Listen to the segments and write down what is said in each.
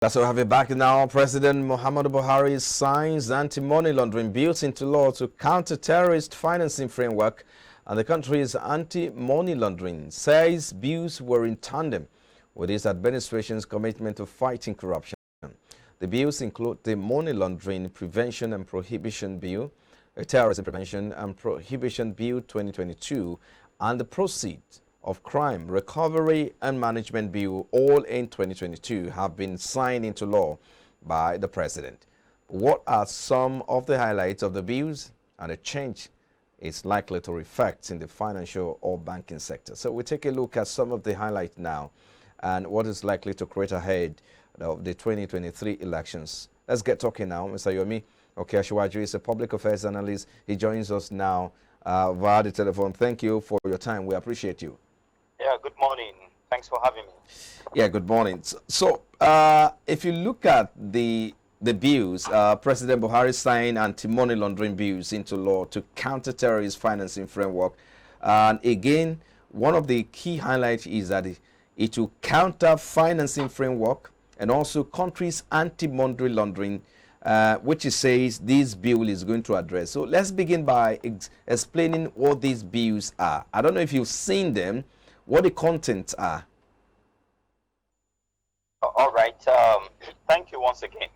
That's why we have it back now. President Muhammadu Buhari signs anti-money laundering bills into law to counter terrorist financing framework, and the country's anti-money laundering says bills were in tandem with his administration's commitment to fighting corruption. The bills include the Money Laundering Prevention and Prohibition Bill, a Terrorism Prevention and Prohibition Bill 2022, and the Proceeds of Crime Recovery and Management Bill, all in 2022, have been signed into law by the President. What are some of the highlights of the bills and the change it's likely to reflect in the financial or banking sector? So we take a look at some of the highlights now and what is likely to create ahead of the 2023 elections. Let's get talking now. Mr. Yomi Okeashiwaju is a public affairs analyst. He joins us now via the telephone. Thank you for your time. We appreciate you. Yeah, good morning. Thanks for having me. Yeah, good morning. So, if you look at the bills, President Buhari signed anti-money laundering bills into law to counter terrorist financing framework. And again, one of the key highlights is that it will counter financing framework and also countries' anti-money laundering, which it says this bill is going to address. So let's begin by explaining what these bills are. I don't know if you've seen them, what the contents are. All right. Thank you once again.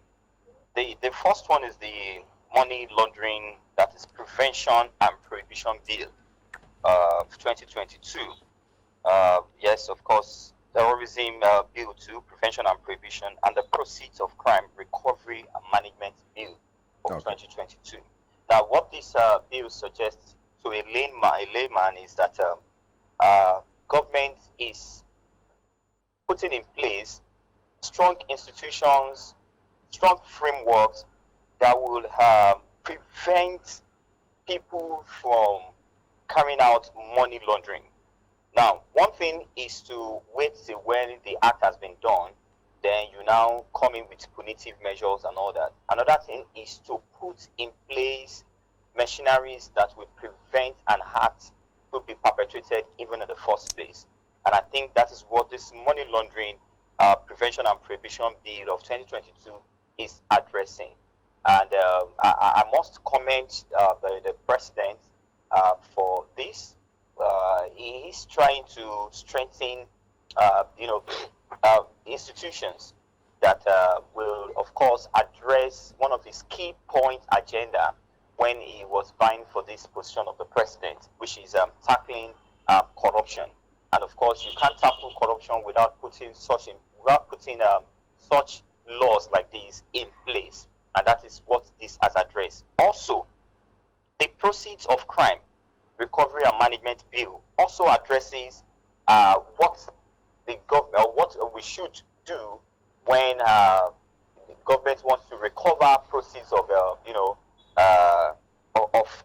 The first one is the money laundering, that is Prevention and Prohibition Bill of 2022. Yes, of course, Terrorism Bill 2, Prevention and Prohibition, and the Proceeds of Crime Recovery and Management Bill of 2022. Now, what this bill suggests to a layman is that government is putting in place strong institutions, strong frameworks that will prevent people from carrying out money laundering. Now, one thing is to wait till when the act has been done, then you now come in with punitive measures and all that. Another thing is to put in place machineries that will prevent an act to be perpetrated even in the first place. And I think that is what this money laundering Prevention and Prohibition Bill of 2022 is addressing. And I must commend the President for this. He is trying to strengthen, institutions that will, of course, address one of his key point agenda when he was vying for this position of the president, which is tackling corruption. And of course, you can't tackle corruption without putting such laws like these in place, and that is what this has addressed. Also, the Proceeds of Crime Recovery and Management Bill also addresses what the government, what we should do when the government wants to recover proceeds of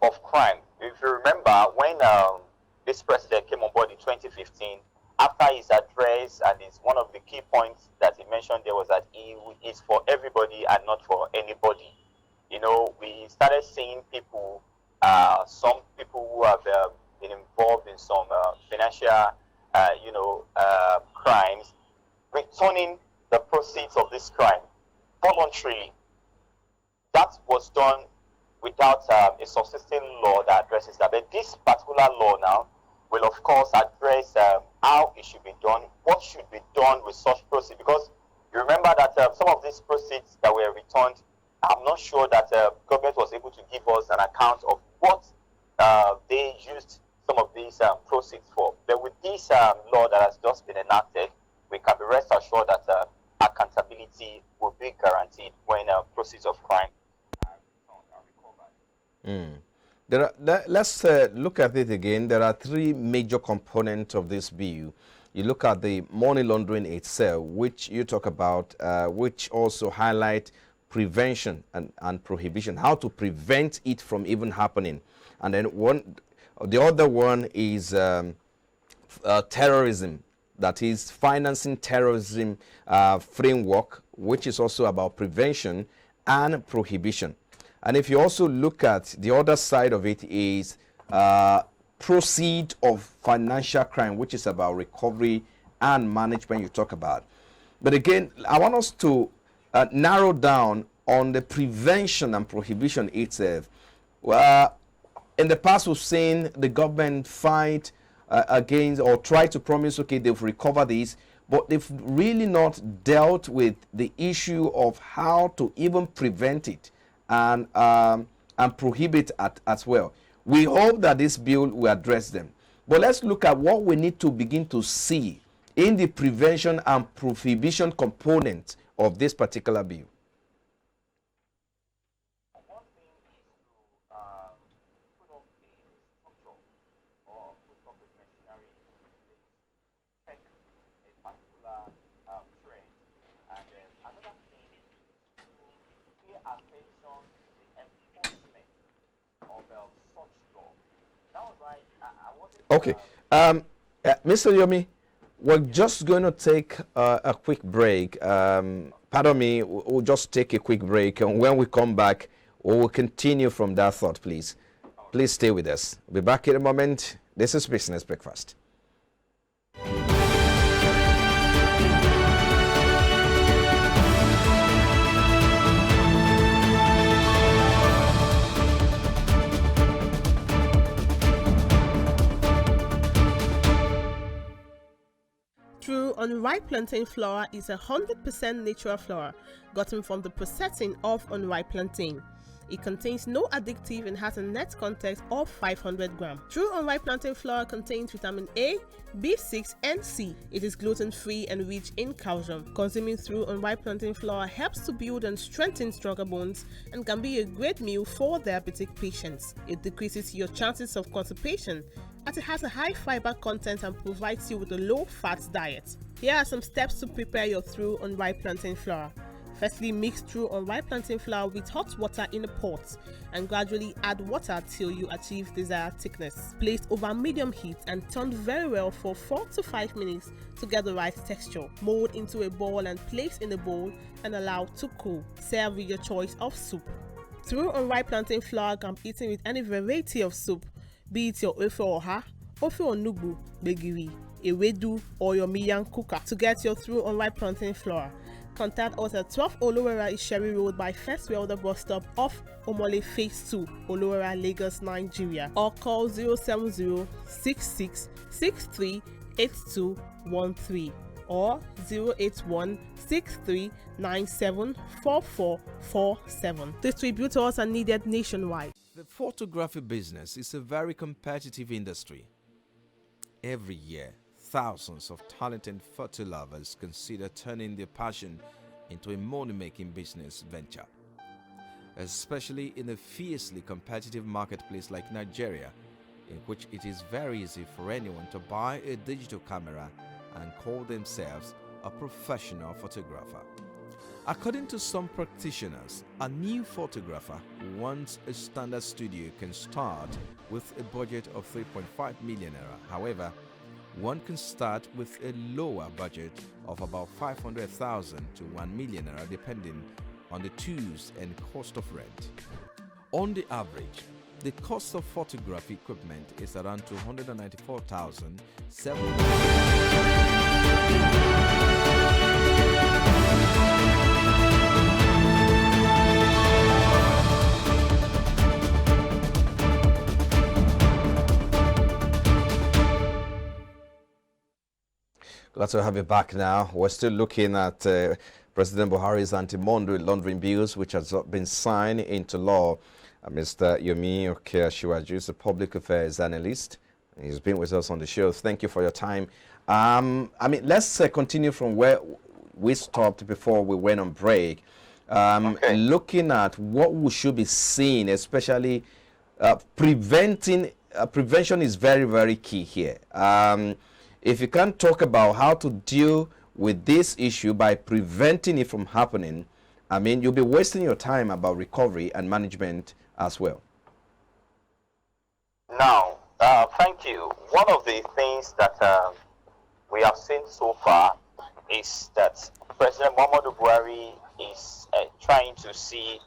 of crime. If you remember, when this president came on board in 2015, after his address, and it's one of the key points that he mentioned there was that he is for everybody and not for anybody. We started seeing people, some people who have been involved in some financial, crimes, returning the proceeds of this crime voluntarily. That was done without a subsisting law that addresses that. But this particular law now will, of course, address how it should be done, what should be done with such proceeds. Because you remember that some of these proceeds that were returned, I'm not sure that government was able to give us an account of what they used some of these proceeds for. But with this law that has just been enacted, we can be rest assured that accountability will be guaranteed when proceeds of crime are returned, are recovered. Let's look at it again. There are three major components of this bill. You look at the money laundering itself, which you talk about, which also highlight prevention and prohibition, how to prevent it from even happening. And then the other one is terrorism, that is financing terrorism framework, which is also about prevention and prohibition. And if you also look at the other side of it is proceed of financial crime, which is about recovery and management you talk about. But again, I want us to narrow down on the prevention and prohibition itself. Well, in the past, we've seen the government fight against or try to promise, okay, they've recovered this, but they've really not dealt with the issue of how to even prevent it and prohibit it as well. We hope that this bill will address them. But let's look at what we need to begin to see in the prevention and prohibition component of this particular bill. One thing is to put up a structure or put up a machinery in place, check a particular trend, and then another thing is to pay attention to the enforcement of such law. That was why I wanted to. Okay. Mr. Yomi, we're just going to take a quick break. Pardon me, we'll just take a quick break. And when we come back, we will continue from that thought, please. Please stay with us. We'll be back in a moment. This is Business Breakfast. True unripe plantain flour is 100% natural flour gotten from the processing of unripe plantain. It contains no addictive and has a net content of 500 grams. True unripe plantain flour contains vitamin A, B6 and C. It is gluten-free and rich in calcium. Consuming True unripe plantain flour helps to build and strengthen stronger bones and can be a great meal for diabetic patients. It decreases your chances of constipation as it has a high fiber content and provides you with a low-fat diet. Here are some steps to prepare your True unripe plantain flour. Firstly, mix True unripe plantain flour with hot water in a pot and gradually add water till you achieve desired thickness. Place over medium heat and turn very well for 4 to 5 minutes to get the right texture. Mold into a ball and place in a bowl and allow to cool. Serve with your choice of soup. True unripe plantain flour can be eaten with any variety of soup, be it your ofe oha, ofe onugbu, begiri, ewedu, or your miyan kuka. To get your True unripe plantain flour, contact us at 12 Olowera Isheri Road by First Welder bus stop off Omole Phase 2, Olowera, Lagos, Nigeria, or call 070-6663-8213 or 081-6397-4447. Distributors are needed nationwide. The photography business is a very competitive industry. Every year, thousands of talented photo lovers consider turning their passion into a money-making business venture. Especially in a fiercely competitive marketplace like Nigeria, in which it is very easy for anyone to buy a digital camera and call themselves a professional photographer. According to some practitioners, a new photographer who wants a standard studio can start with a budget of 3.5 million naira. However, one can start with a lower budget of about 500,000 to 1 million naira depending on the tools and cost of rent. On the average, the cost of photography equipment is around 294,700. Glad to have you back now. We're still looking at President Buhari's anti-money laundering bills, which has been signed into law. Mr. Yomi Okeashiwaju is a public affairs analyst. He's been with us on the show. Thank you for your time. Let's continue from where we stopped before we went on break. Okay. Looking at what we should be seeing, especially prevention is very, very key here. If you can't talk about how to deal with this issue by preventing it from happening, you'll be wasting your time about recovery and management as well. Now, thank you. One of the things that we have seen so far is that President Muhammadu Buhari is trying to see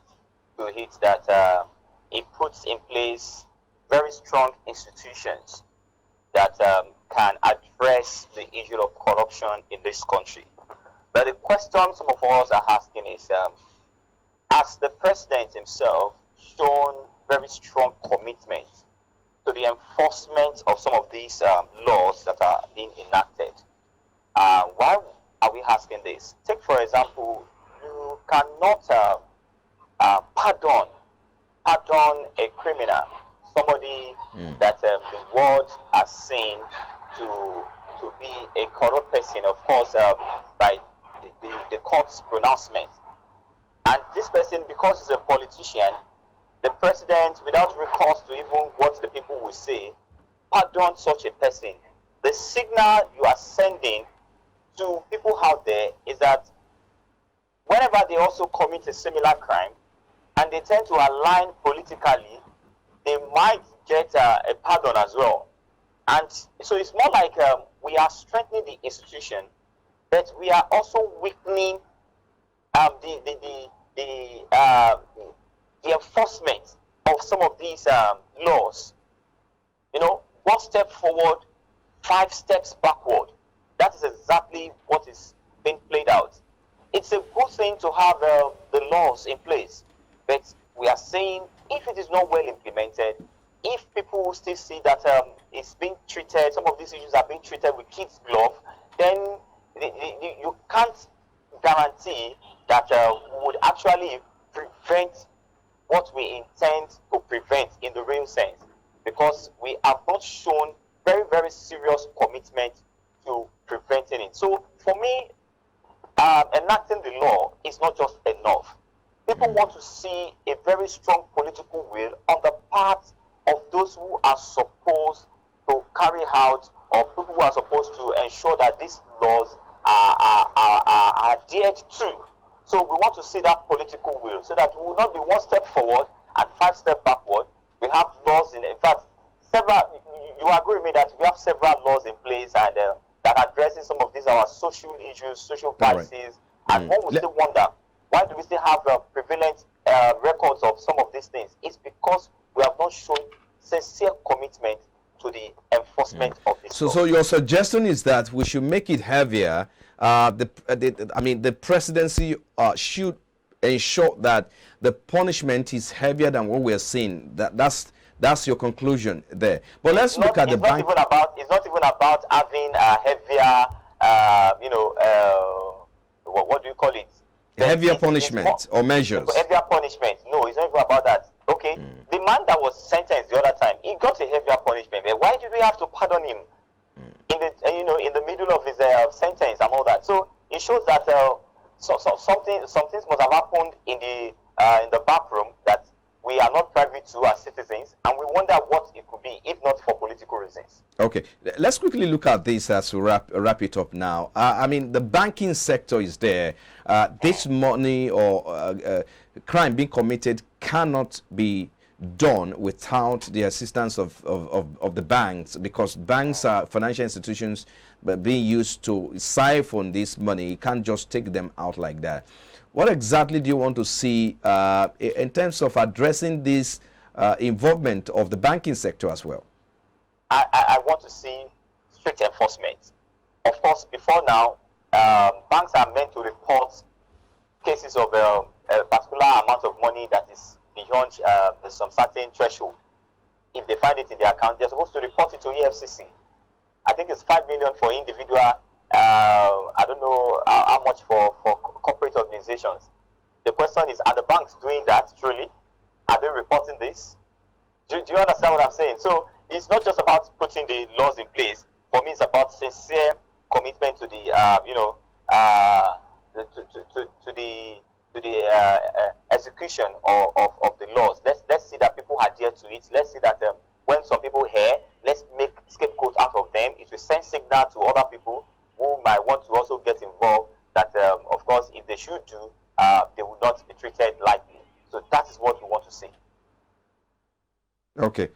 to it that he puts in place very strong institutions that can address the issue of corruption in this country. But the question some of us are asking is, has the president himself shown very strong commitment to the enforcement of some of these laws that are being enacted? Why are we asking this? Take, for example, you cannot pardon a criminal, somebody that the world has seen to be a corrupt person, of course, by the court's pronouncement. And this person, because he's a politician, the president, without recourse to even what the people will say, pardon such a person. The signal you are sending to people out there is that whenever they also commit a similar crime and they tend to align politically, they might get a pardon as well. And so it's more like we are strengthening the institution, but we are also weakening the enforcement of some of these laws. You know, 1 step forward, 5 steps backward. That is exactly what is being played out. It's a good thing to have the laws in place, but we are saying if it is not well implemented, if people still see that it's being treated, some of these issues are being treated with kids' glove, then you can't guarantee that we would actually prevent what we intend to prevent in the real sense, because we have not shown very, very serious commitment to preventing it. So for me, enacting the law is not just enough. People want to see a very strong political will on the part of those who are supposed to carry out, or people who are supposed to ensure that these laws are adhered to. So we want to see that political will, so that we will not be 1 step forward and 5 steps backward. We have laws in fact, several. You agree with me that we have several laws in place and that addresses some of these our social issues, social crises, and one will still wonder, why do we still have prevalent records of some of these things? It's because we have not shown sincere commitment to the enforcement of this law. So your suggestion is that we should make it heavier. The presidency should ensure that the punishment is heavier than what we're seeing. That's your conclusion there. But let's look at the bank. It's not even about having a heavier, what do you call it? Heavier punishment or measures. Heavier punishment. No, it's not even about that. Okay, the man that was sentenced the other time, he got a heavier punishment. But why did we have to pardon him in the middle of his sentence and all that? So it shows that some things must have happened in the back room that we are not privy to as citizens, and we wonder what it could be if not for political reasons. Okay, let's quickly look at this as we wrap it up now. The banking sector is there. This money or crime being committed cannot be done without the assistance of the banks, because banks are financial institutions being used to siphon this money. You can't just take them out like that. What exactly do you want to see in terms of addressing this involvement of the banking sector as well? I want to see strict enforcement. Of course, before now, banks are meant to report cases of a particular amount of money that is beyond some certain threshold. If they find it in their account, they're supposed to report it to EFCC. I think it's 5 million for individual. I don't know how much for corporate organizations. The question is, are the banks doing that truly? Are they reporting this? Do you understand what I'm saying? So it's not just about putting the laws in place. For me, it's about sincere commitment to the execution of the laws. Let's see that people adhere to it. Let's see that when some people hear, let's make scapegoats out of them. It will send signal to other people who might want to also get involved that, of course, if they should do, they will not be treated lightly. So that is what we want to see. Okay.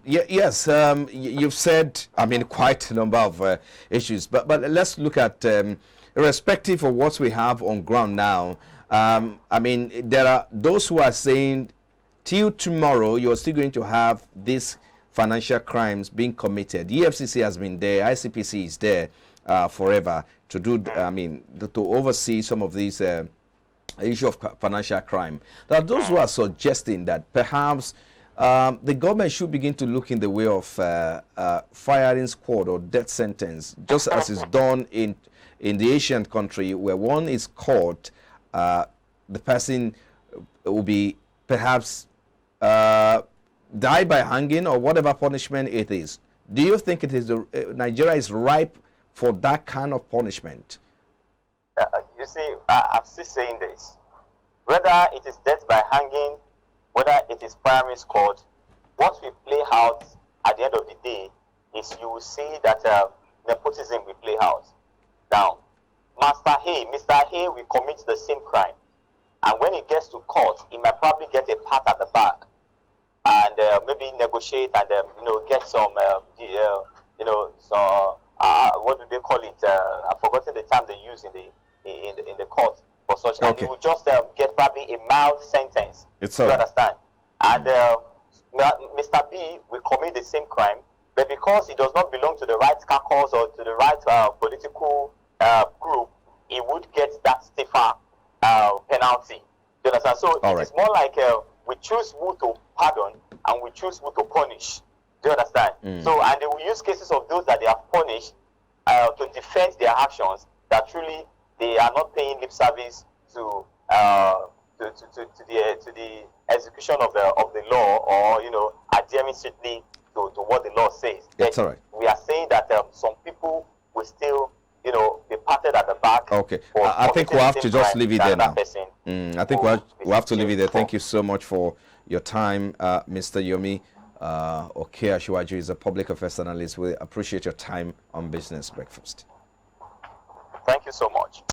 Yes, you've said, quite a number of issues, but let's look at, irrespective of what we have on ground now, there are those who are saying till tomorrow you're still going to have these financial crimes being committed. EFCC has been there, ICPC is there. forever to do, to oversee some of these issue of financial crime. There are those who are suggesting that perhaps the government should begin to look in the way of firing squad or death sentence, just as is done in the Asian country, where one is caught, the person will be perhaps die by hanging or whatever punishment it is. Do you think it is Nigeria is ripe for that kind of punishment? You see, I'm still saying this. Whether it is death by hanging, whether it is primary squad, what we play out at the end of the day is you will see that nepotism will play out. Now, Mr. Hay will commit the same crime. And when he gets to court, he might probably get a pat at the back and maybe negotiate and get some, what do they call it? I've forgotten the term they use in the court for such. Okay. And he will just get probably a mild sentence. It's all right. You understand? And Mr. B will commit the same crime, but because he does not belong to the right caucus or to the right political group, he would get that stiffer penalty. You understand? So it's more like we choose who to pardon and we choose who to punish. Do you understand? So, and they will use cases of those that they have punished to defend their actions, that truly they are not paying lip service to the execution of the law, or adhering strictly to what the law says. It's all right. We are saying that some people will still be patted at the back. Okay, I think we'll have to just leave it there now. I think we'll have to leave it there. Thank you so much for your time, Mr. Yomi. Okay, Ashwaju is a public affairs analyst. We appreciate your time on Business Breakfast. Thank you so much.